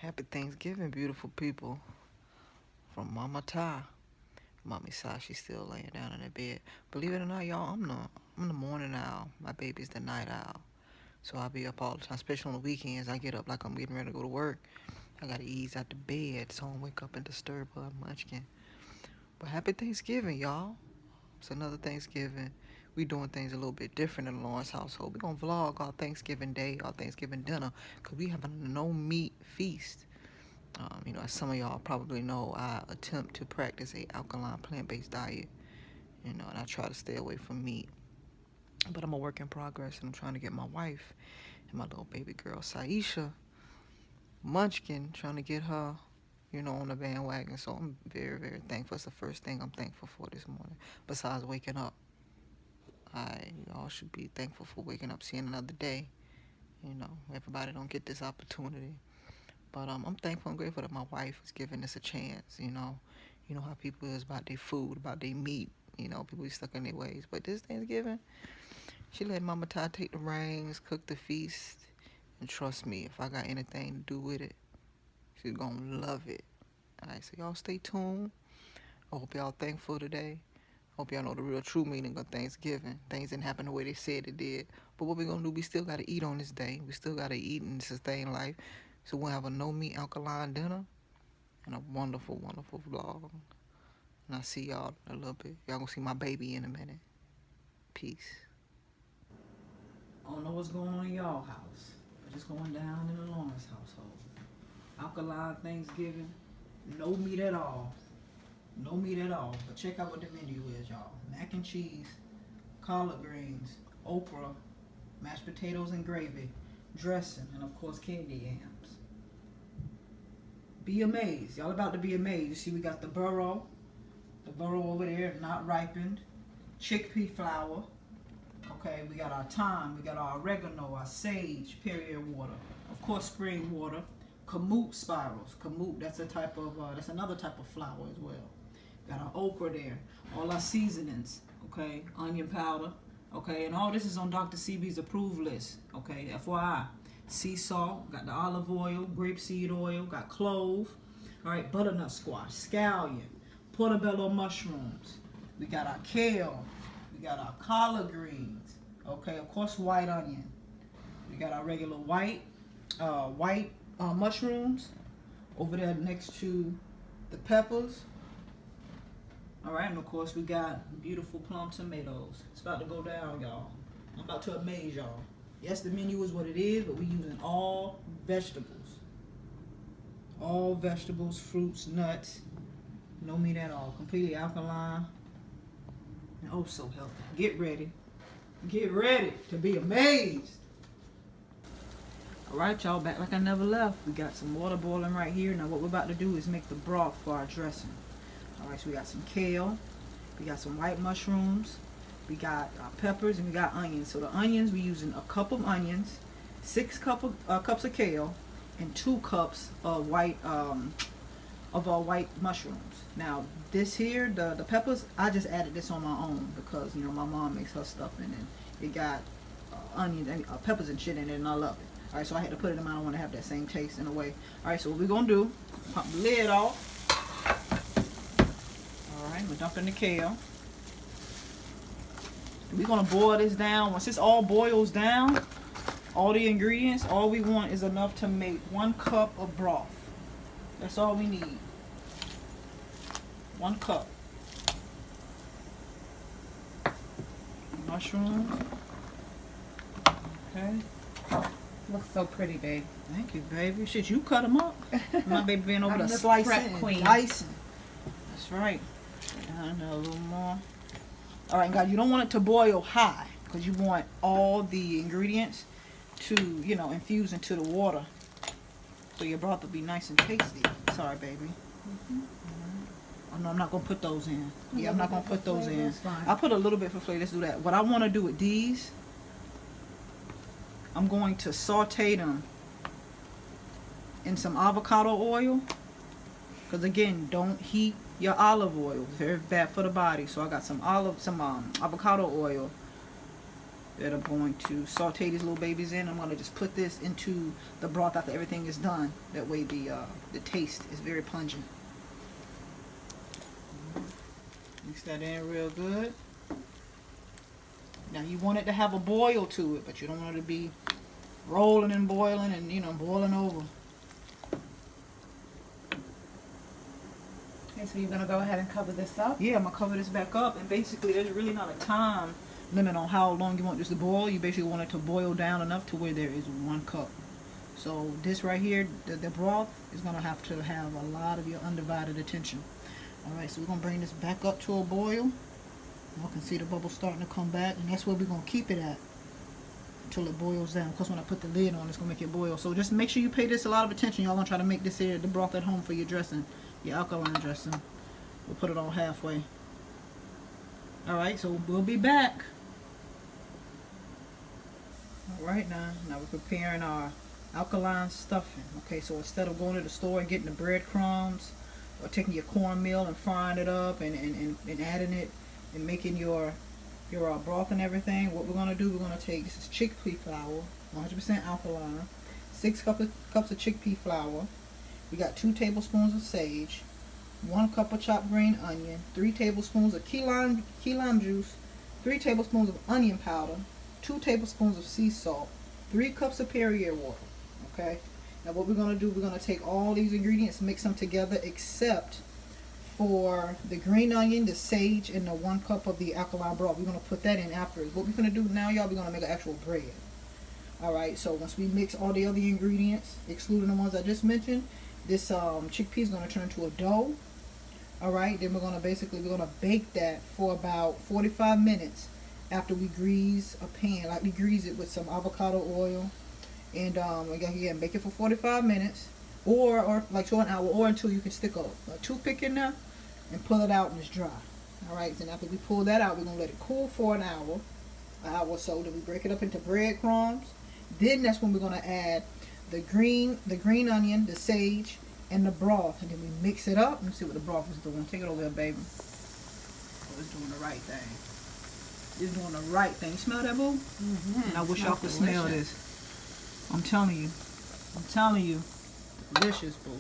Happy Thanksgiving, beautiful people. From MamaTy. MommySi, she's still laying down in the bed. Believe it or not, y'all, I'm the morning owl. My baby's the night owl. So I'll be up all the time, especially on the weekends. I get up like I'm getting ready to go to work. I gotta ease out the bed so I don't wake up and disturb her munchkin. But happy Thanksgiving, y'all. It's another Thanksgiving. We doing things a little bit different in the Lawrence household. We gonna vlog our Thanksgiving day, our Thanksgiving dinner, because we have a no meat feast. As some of y'all probably know, I attempt to practice a alkaline plant-based diet, and I try to stay away from meat. But I'm a work in progress, and I'm trying to get my wife and my little baby girl, Saisha Munchkin, trying to get her, on the bandwagon. So I'm very, very thankful. It's the first thing I'm thankful for this morning, besides waking up. Y'all should be thankful for waking up, seeing another day. Everybody don't get this opportunity. But I'm thankful and grateful that my wife is giving us a chance, You know how people is about their food, about their meat. People be stuck in their ways. But this Thanksgiving, she let MamaTy take the reins, cook the feast. And trust me, if I got anything to do with it, she's going to love it. All right, so y'all stay tuned. I hope y'all thankful today. Hope y'all know the real true meaning of Thanksgiving. Things didn't happen the way they said it did. But what we going to do, we still got to eat on this day. We still got to eat and sustain life. So we'll have a no-meat alkaline dinner and a wonderful, wonderful vlog. And I'll see y'all in a little bit. Y'all gonna see my baby in a minute. Peace. I don't know what's going on in y'all house, but it's going down in the Lawrence household. Alkaline Thanksgiving, no meat at all. No meat at all. But check out what the menu is, y'all. Mac and cheese, collard greens, okra, mashed potatoes and gravy, dressing, and of course candy yams. Be amazed. Y'all about to be amazed. You see we got the Burro over there, not ripened. ChicPea flour. Okay, we got our thyme, we got our oregano, our sage, Perrier water. Of course, spring water. Kamut spirals. Kamut, that's that's another type of flour as well. Got our okra there. All our seasonings. Okay, onion powder. Okay, and all this is on Dr. CB's approved list. Okay, FYI. Sea salt, got the olive oil, grapeseed oil, got clove. All right, butternut squash, scallion, portobello mushrooms. We got our kale. We got our collard greens. Okay, of course, white onion. We got our regular white mushrooms over there next to the peppers. All right, and of course, we got beautiful plum tomatoes. It's about to go down, y'all. I'm about to amaze y'all. Yes, the menu is what it is, but we're using all vegetables. All vegetables, fruits, nuts. No meat at all. Completely alkaline. And oh, so healthy. Get ready. Get ready to be amazed. All right, y'all, back like I never left. We got some water boiling right here. Now, what we're about to do is make the broth for our dressing. All right, so we got some kale. We got some white mushrooms. We got peppers and we got onions. So the onions, we're using a cup of onions, 6 cups of kale, and 2 cups of white mushrooms. Now this here, the peppers, I just added this on my own because my mom makes her stuff in it. It got onions and peppers and shit in it, and I love it. All right, so I had to put it in. I don't want to have that same taste in a way. All right, so what we're gonna do? Pop the lid off. All right, we're dumping the kale. We're going to boil this down. Once this all boils down, all the ingredients, all we want is enough to make 1 cup of broth. That's all we need. 1 cup. Mushrooms. Okay. Looks so pretty, babe. Thank you, baby. Shit, you cut them up. My baby being over there slicing, queen. Dicing. That's right. And a little more. All right, guys, you don't want it to boil high because you want all the ingredients to, infuse into the water. So your broth will be nice and tasty. Sorry, baby. Oh, no, I'm not going to put those in. Yeah, I'm not going to put those in. I'll put a little bit for flavor. Let's do that. What I want to do with these, I'm going to saute them in some avocado oil. Because, again, don't heat your olive oil. It's very bad for the body. So I got some avocado oil that are going to saute these little babies in. I'm going to just put this into the broth after everything is done. That way the taste is very pungent. Mix that in real good. Now you want it to have a boil to it, but you don't want it to be rolling and boiling and, you know, boiling over. Okay, so you're going to go ahead and cover this up? Yeah, I'm going to cover this back up, and basically there's really not a time limit on how long you want this to boil. You basically want it to boil down enough to where there is 1 cup. So this right here, the broth is going to have a lot of your undivided attention. Alright, so we're going to bring this back up to a boil. You can see the bubbles starting to come back, and that's where we're going to keep it at until it boils down. Because when I put the lid on, it's going to make it boil. So just make sure you pay this a lot of attention. Y'all going to try to make this here, the broth at home for your dressing, your alkaline dressing. We'll put it on halfway. Alright, so we'll be back. Alright, now we're preparing our alkaline stuffing. Okay, so instead of going to the store and getting the breadcrumbs, or taking your cornmeal and frying it up and adding it and making your broth and everything, what we're going to do, we're going to take, this is chickpea flour, 100% alkaline, 6 cups of chickpea flour. We got 2 tablespoons of sage, 1 cup of chopped green onion, 3 tablespoons of key lime juice, 3 tablespoons of onion powder, 2 tablespoons of sea salt, 3 cups of Perrier water. Okay, now what we're going to do, we're going to take all these ingredients, mix them together, except for the green onion, the sage, and the 1 cup of the alkaline broth. We're going to put that in afterwards. What we're going to do now, y'all, we're going to make an actual bread. Alright, so once we mix all the other ingredients, excluding the ones I just mentioned, this chickpea is going to turn into a dough. Alright, then we're going to bake that for about 45 minutes after we grease a pan, like we grease it with some avocado oil. And again, bake it for 45 minutes or like to an hour, or until you can stick a toothpick in there and pull it out and it's dry. Alright, then after we pull that out, we're going to let it cool for an hour or so. Then we break it up into breadcrumbs. Then that's when we're going to add the green onion, the sage, and the broth. And then we mix it up and see what the broth is doing. Take it over there, baby. Oh, it's doing the right thing. It's doing the right thing. You smell that, boo? Mm-hmm. And I wish y'all could smell this. I'm telling you, delicious, boo.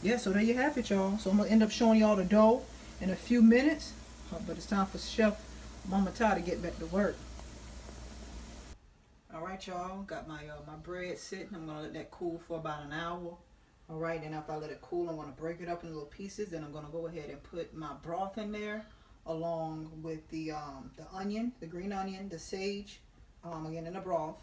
Yeah, so there you have it, y'all. So I'm gonna end up showing y'all the dough in a few minutes, but it's time for Chef MamaTy to get back to work. All right, y'all. Got my my bread sitting. I'm gonna let that cool for about an hour. All right, and after I let it cool, I'm gonna break it up in little pieces. Then I'm gonna go ahead and put my broth in there, along with the onion, the green onion, the sage, again in the broth.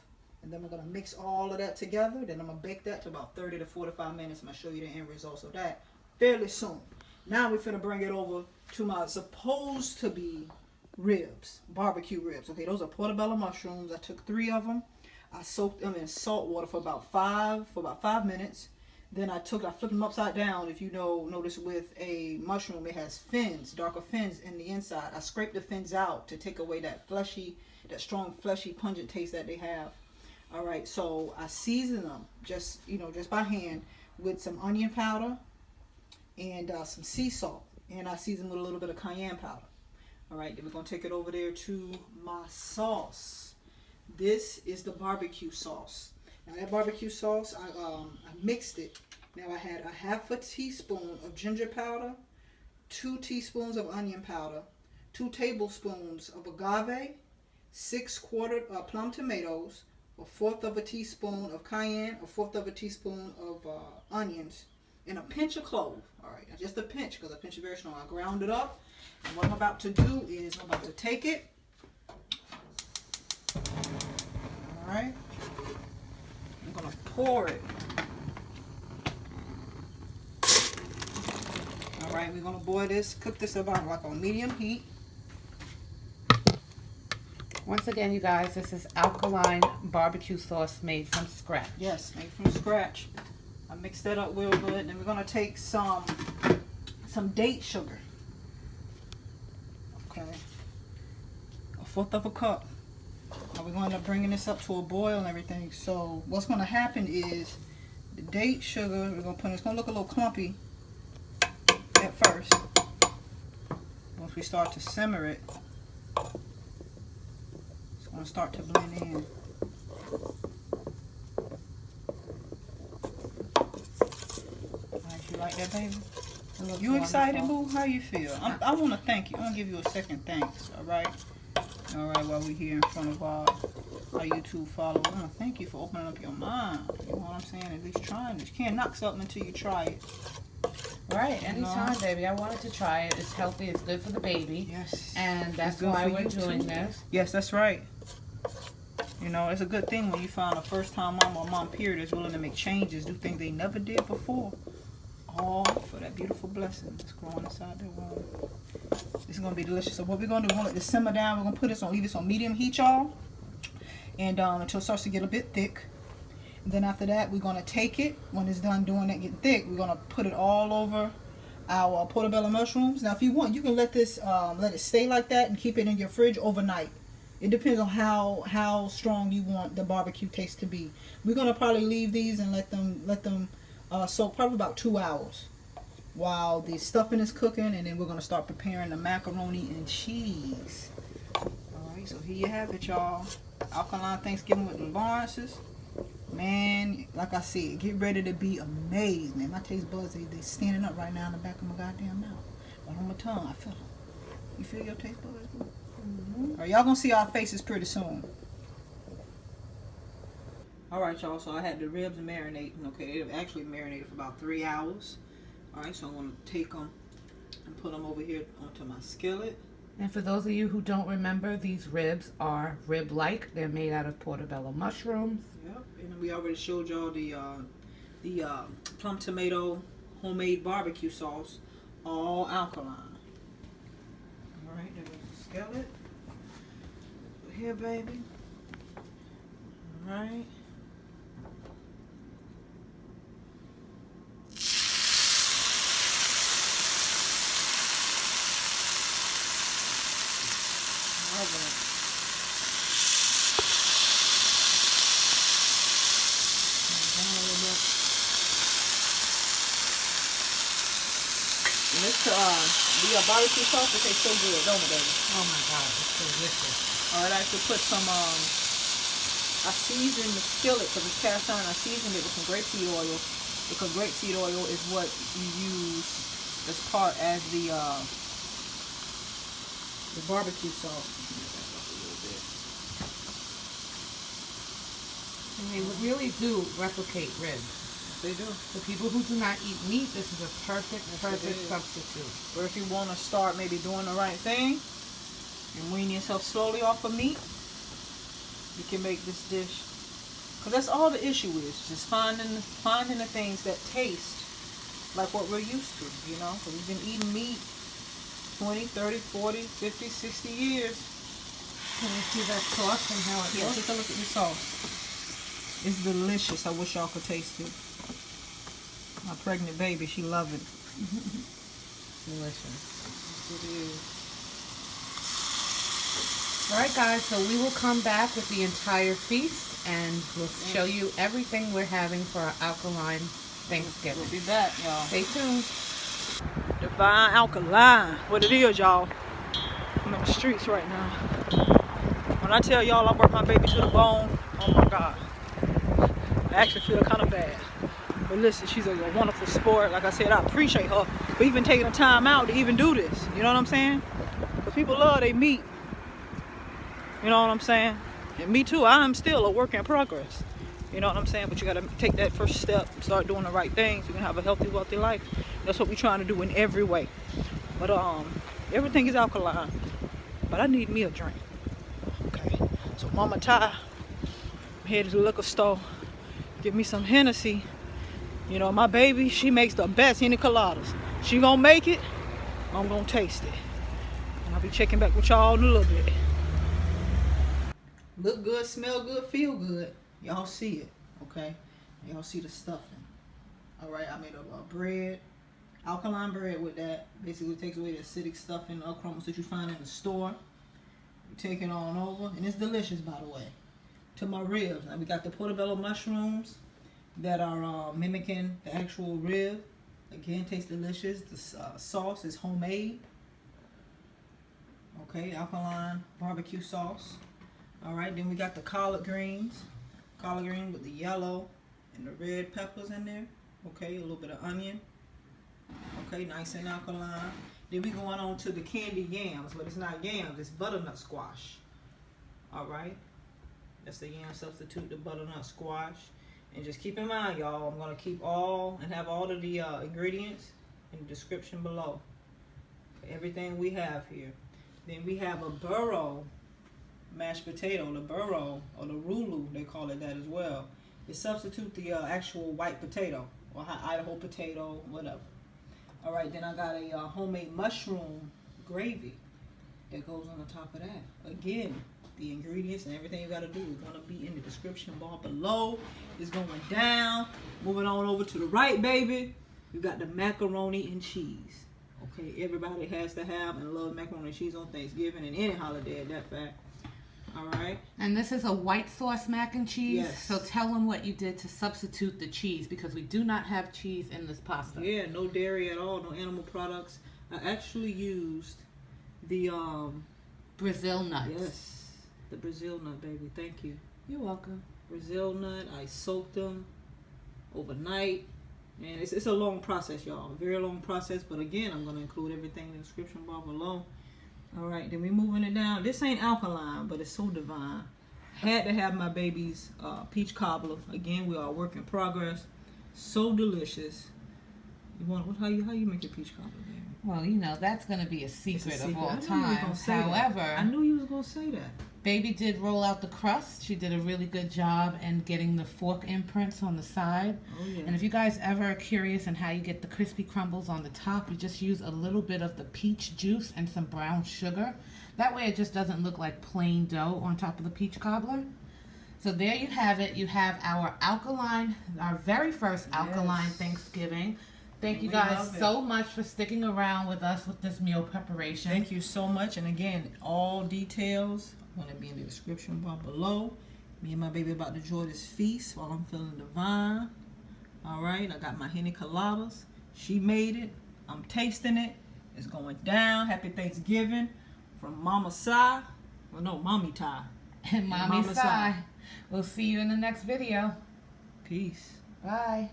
And then we're going to mix all of that together. Then I'm going to bake that to about 30 to 45 minutes. I'm going to show you the end results of that fairly soon. Now we're finna bring it over to my supposed to be ribs, barbecue ribs. Okay, those are Portobello mushrooms. I took 3 of them. I soaked them in salt water for about 5 minutes. Then I flipped them upside down. If you notice with a mushroom, it has fins, darker fins in the inside. I scraped the fins out to take away that strong fleshy pungent taste that they have. All right, so I season them just by hand with some onion powder and some sea salt, and I season with a little bit of cayenne powder. All right, then we're gonna take it over there to my sauce. This is the barbecue sauce. Now that barbecue sauce, I mixed it. Now I had a 1/2 teaspoon of ginger powder, 2 teaspoons of onion powder, 2 tablespoons of agave, 6 quartered plum tomatoes, 1/4 teaspoon of cayenne, 1/4 teaspoon of onions, and a pinch of clove. All right, just a pinch, because a pinch is very strong. I ground it up, and what I'm about to do is I'm about to take it. All right, I'm gonna pour it. All right, we're gonna boil this, cook this about like on medium heat. Once again, you guys, this is alkaline barbecue sauce made from scratch. Yes, made from scratch. I mixed that up real good. And we're going to take some date sugar. Okay. 1/4 cup. Now we're going to end up bringing this up to a boil and everything. So what's going to happen is the date sugar, we're going to put, it's going to look a little clumpy at first. Once we start to simmer it, gonna start to blend in. Alright, you like that, baby? You excited, boo? How you feel? I want to thank you. I want to give you a second thanks, alright? Alright, while we're here in front of our YouTube followers, I want to thank you for opening up your mind. You know what I'm saying? At least trying this. You can't knock something until you try it. Right, anytime, baby. I wanted to try it. It's healthy. It's good for the baby. Yes. And that's why we're doing this. Yes, that's right. You know, it's a good thing when you find a first-time mom or mom period that's willing to make changes, do things they never did before. All for that beautiful blessing that's growing inside their womb. This is going to be delicious. So what we're going to do, we're going to let this simmer down. We're going to put this on, leave this on medium heat, y'all. And until it starts to get a bit thick. And then after that, we're going to take it. When it's done doing that, getting thick, we're going to put it all over our portobello mushrooms. Now, if you want, you can let this, let it stay like that and keep it in your fridge overnight. It depends on how strong you want the barbecue taste to be. We're going to probably leave these and let them soak probably about 2 hours while the stuffing is cooking, and then we're going to start preparing the macaroni and cheese. Alright, so here you have it, y'all. Alkaline Thanksgiving with the Lawrences. Man, like I said, get ready to be amazed, man. My taste buds, they standing up right now in the back of my goddamn mouth. But on my tongue, I feel them. You feel your taste buds? Alright, y'all gonna see our faces pretty soon. Alright, y'all, so I had the ribs marinating. Okay, they actually marinated for about 3 hours. Alright, so I'm gonna take them and put them over here onto my skillet. And for those of you who don't remember, these ribs are rib-like. They're made out of portobello mushrooms. Yep, and we already showed y'all the plum tomato homemade barbecue sauce, all alkaline. Alright, there's the skillet. Here, baby. Alright. And this the barbecue sauce, it tastes so good, don't it, baby? Oh my God, it's delicious. Alright, I actually put some, I seasoned the skillet because it's cast iron. I seasoned it with some grapeseed oil because grapeseed oil is what you use as the barbecue sauce. And they really do replicate ribs. They do. For people who do not eat meat, this is a perfect substitute. Or if you want to start maybe doing the right thing and wean yourself slowly off of meat, you can make this dish. Because that's all the issue is, just finding the things that taste like what we're used to, you know? Because we've been eating meat 20, 30, 40, 50, 60 years. Can you see that sauce and how it Yeah, looks? take a look at the sauce. It's delicious. I wish y'all could taste it. My pregnant baby, she loves it. Delicious. It is. Alright guys, so we will come back with the entire feast and we'll show you everything we're having for our Alkaline Thanksgiving. We'll be back, y'all. Stay tuned. Divine Alkaline. What it is, y'all. I'm in the streets right now. When I tell y'all I work my baby to the bone, oh my God. I actually feel kind of bad. But listen, she's a wonderful sport. Like I said, I appreciate her for even taking the time out to even do this. You know what I'm saying? Because people love they meat. You know what I'm saying? And me too, I am still a work in progress. You know what I'm saying? But you got to take that first step and start doing the right things. You can have a healthy, wealthy life. That's what we're trying to do in every way. But everything is alkaline. But I need me a drink. Okay. So MamaTy, I'm headed to the liquor store. Get me some Hennessy. You know, my baby, she makes the best Henny coladas. She gonna make it, I'm gonna taste it. And I'll be checking back with y'all in a little bit. Look good, smell good, feel good. Y'all see it, okay? Y'all see the stuffing. Alright, I made a bread, alkaline bread with that. Basically takes away the acidic stuffing, crumbs that you find in the store. You take it on over, and it's delicious, by the way. To my ribs. Now we got the portobello mushrooms that are mimicking the actual rib. Again, tastes delicious. The sauce is homemade. Okay, alkaline barbecue sauce. All right, then we got the collard greens. Collard green with the yellow and the red peppers in there. Okay, a little bit of onion. Okay, nice and alkaline. Then we going on to the candied yams, but it's not yams, it's butternut squash. All right, that's the yam substitute, the butternut squash. And just keep in mind, y'all, I'm gonna keep all and have all of the ingredients in the description below. Everything we have here. Then we have a burro mashed potato, the burro or the Rulu, they call it that as well. It substitute the actual white potato or Idaho potato, whatever. All right, then I got a homemade mushroom gravy that goes on the top of that. Again, the ingredients and everything you got to do is going to be in the description bar below. It's going down. Moving on over to the right, baby. You got the macaroni and cheese. Okay, everybody has to have and love macaroni and cheese on Thanksgiving and any holiday at that fact. All right. And this is a white sauce mac and cheese. Yes. So tell them what you did to substitute the cheese, because we do not have cheese in this pasta. Yeah, no dairy at all, no animal products. I actually used the Brazil nuts. yes, the Brazil nut, baby. Thank you. You're welcome. Brazil nut. I soaked them overnight. And it's a long process, y'all. A very long process. But again, I'm going to include everything in the description bar below. All right, then we moving it down. This ain't alkaline, but it's so divine. Had to have my baby's peach cobbler. Again, we are a work in progress. So delicious. You want how you make your peach cobbler, baby? Well, you know, that's going to be a secret of all I knew you was gonna times. say that. However, I knew you was going to say that. Baby did roll out the crust. She did a really good job in getting the fork imprints on the side. Oh, yeah. And if you guys ever are curious on how you get the crispy crumbles on the top, you just use a little bit of the peach juice and some brown sugar. That way it just doesn't look like plain dough on top of the peach cobbler. So there you have it. You have our very first alkaline Thanksgiving. Thank you guys so much for sticking around with us with this meal preparation. Thank you so much. And again, all details going to be in the description bar below. Me and my baby about to enjoy this feast while I'm feeling divine. All right, I got my henny coladas. She made it. I'm tasting it. It's going down. Happy Thanksgiving from MamaSi. Well, no, MommyTy. And MommySi. We'll see you in the next video. Peace. Bye.